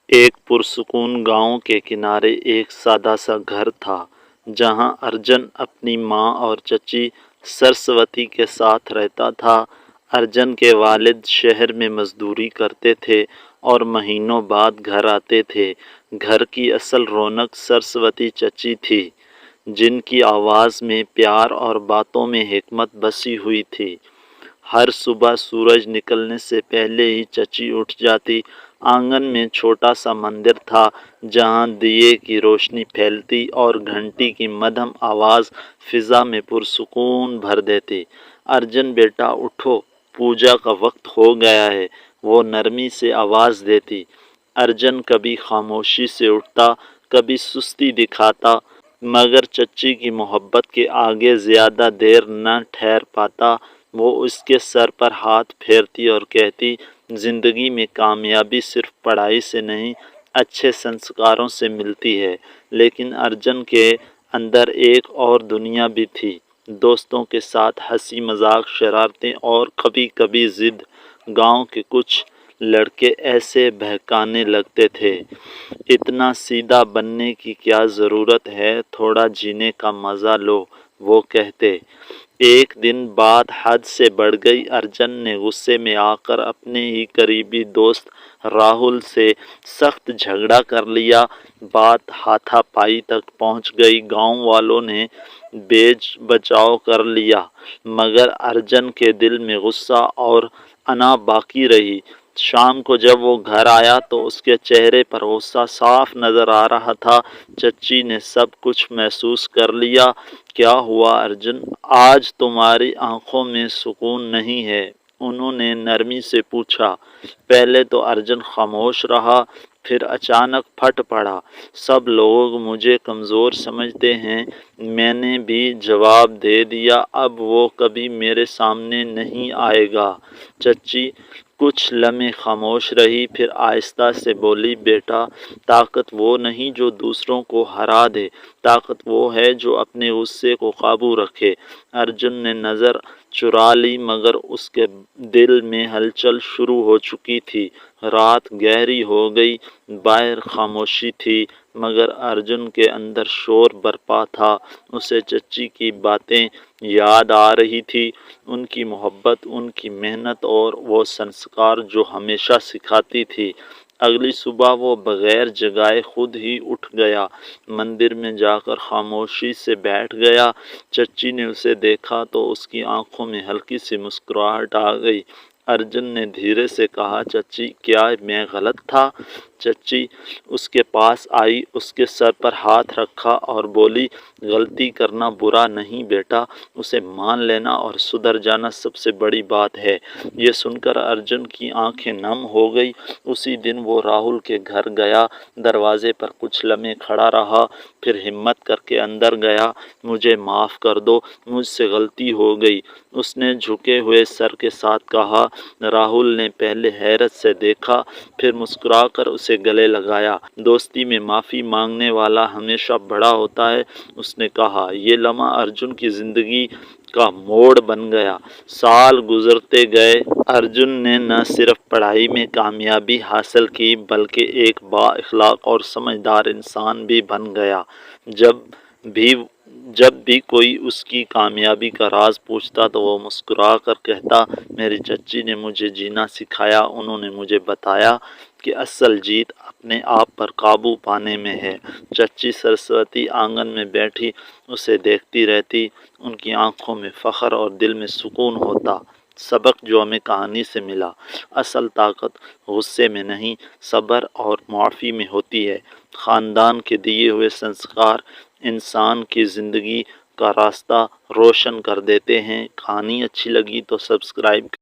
ایک پرسکون گاؤں کے کنارے ایک سادہ سا گھر تھا جہاں ارجن اپنی ماں اور چچی سرسوتی کے ساتھ رہتا تھا۔ ارجن کے والد شہر میں مزدوری کرتے تھے اور مہینوں بعد گھر آتے تھے۔ گھر کی اصل رونق سرسوتی چچی تھی، جن کی آواز میں پیار اور باتوں میں حکمت بسی ہوئی تھی۔ ہر صبح سورج نکلنے سے پہلے ہی چچی اٹھ جاتی۔ آنگن میں چھوٹا سا مندر تھا جہاں دیے کی روشنی پھیلتی اور گھنٹی کی مدھم آواز فضا میں پرسکون بھر دیتی۔ ارجن بیٹا اٹھو، پوجا کا وقت ہو گیا ہے، وہ نرمی سے آواز دیتی۔ ارجن کبھی خاموشی سے اٹھتا، کبھی سستی دکھاتا، مگر چچی کی محبت کے آگے زیادہ دیر نہ ٹھہر پاتا۔ وہ اس کے سر پر ہاتھ پھیرتی اور کہتی، زندگی میں کامیابی صرف پڑھائی سے نہیں، اچھے سنسکاروں سے ملتی ہے۔ لیکن ارجن کے اندر ایک اور دنیا بھی تھی، دوستوں کے ساتھ ہنسی مذاق، شرارتیں اور کبھی کبھی ضد۔ گاؤں کے کچھ لڑکے ایسے بہکانے لگتے تھے، اتنا سیدھا بننے کی کیا ضرورت ہے، تھوڑا جینے کا مزہ لو، وہ کہتے۔ ایک دن بات حد سے بڑھ گئی۔ ارجن نے غصے میں آ کر اپنے ہی قریبی دوست راہل سے سخت جھگڑا کر لیا۔ بات ہاتھا پائی تک پہنچ گئی۔ گاؤں والوں نے بیچ بچاؤ کر لیا، مگر ارجن کے دل میں غصہ اور انا باقی رہی۔ شام کو جب وہ گھر آیا تو اس کے چہرے پر غصہ صاف نظر آ رہا تھا۔ چچی نے سب کچھ محسوس کر لیا۔ کیا ہوا ارجن؟ آج تمہاری آنکھوں میں سکون نہیں ہے، انہوں نے نرمی سے پوچھا۔ پہلے تو ارجن خاموش رہا، پھر اچانک پھٹ پڑا، سب لوگ مجھے کمزور سمجھتے ہیں۔ میں نے بھی جواب دے دیا، اب وہ کبھی میرے سامنے نہیں آئے گا۔ چچی کچھ لمحے خاموش رہی، پھر آہستہ سے بولی، بیٹا، طاقت وہ نہیں جو دوسروں کو ہرا دے، طاقت وہ ہے جو اپنے غصے کو قابو رکھے۔ ارجن نے نظر چرا لی، مگر اس کے دل میں ہلچل شروع ہو چکی تھی۔ رات گہری ہو گئی، باہر خاموشی تھی، مگر ارجن کے اندر شور برپا تھا۔ اسے چچی کی باتیں یاد آ رہی تھی، ان کی محبت، ان کی محنت اور وہ سنسکار جو ہمیشہ سکھاتی تھی۔ اگلی صبح وہ بغیر جگائے خود ہی اٹھ گیا، مندر میں جا کر خاموشی سے بیٹھ گیا۔ چچی نے اسے دیکھا تو اس کی آنکھوں میں ہلکی سی مسکراہٹ آ گئی۔ ارجن نے دھیرے سے کہا، چچی کیا میں غلط تھا؟ چچی اس کے پاس آئی، اس کے سر پر ہاتھ رکھا اور بولی، غلطی کرنا برا نہیں بیٹا، اسے مان لینا اور سدھر جانا سب سے بڑی بات ہے۔ یہ سن کر ارجن کی آنکھیں نم ہو گئی۔ اسی دن وہ راہل کے گھر گیا، دروازے پر کچھ لمحے کھڑا رہا، پھر ہمت کر کے اندر گیا۔ مجھے معاف کر دو، مجھ سے غلطی ہو گئی، اس نے جھکے ہوئے سر کے ساتھ کہا۔ راہل نے پہلے حیرت سے دیکھا، پھر مسکرا کر اسے گلے لگایا۔ دوستی میں معافی مانگنے والا ہمیشہ بڑا ہوتا ہے، اس نے کہا۔ یہ لمحہ ارجن کی زندگی کا موڑ بن گیا۔ سال گزرتے گئے، ارجن نے نہ صرف پڑھائی میں کامیابی حاصل کی بلکہ ایک با اخلاق اور سمجھدار انسان بھی بن گیا۔ جب بھی کوئی اس کی کامیابی کا راز پوچھتا تو وہ مسکرا کر کہتا، میری چچی نے مجھے جینا سکھایا، انہوں نے مجھے بتایا کہ اصل جیت اپنے آپ پر قابو پانے میں ہے۔ چچی سرسوتی آنگن میں بیٹھی اسے دیکھتی رہتی، ان کی آنکھوں میں فخر اور دل میں سکون ہوتا۔ سبق جو ہمیں کہانی سے ملا، اصل طاقت غصے میں نہیں، صبر اور معافی میں ہوتی ہے۔ خاندان کے دیے ہوئے سنسکار انسان کی زندگی کا راستہ روشن کر دیتے ہیں۔ کہانی اچھی لگی تو سبسکرائب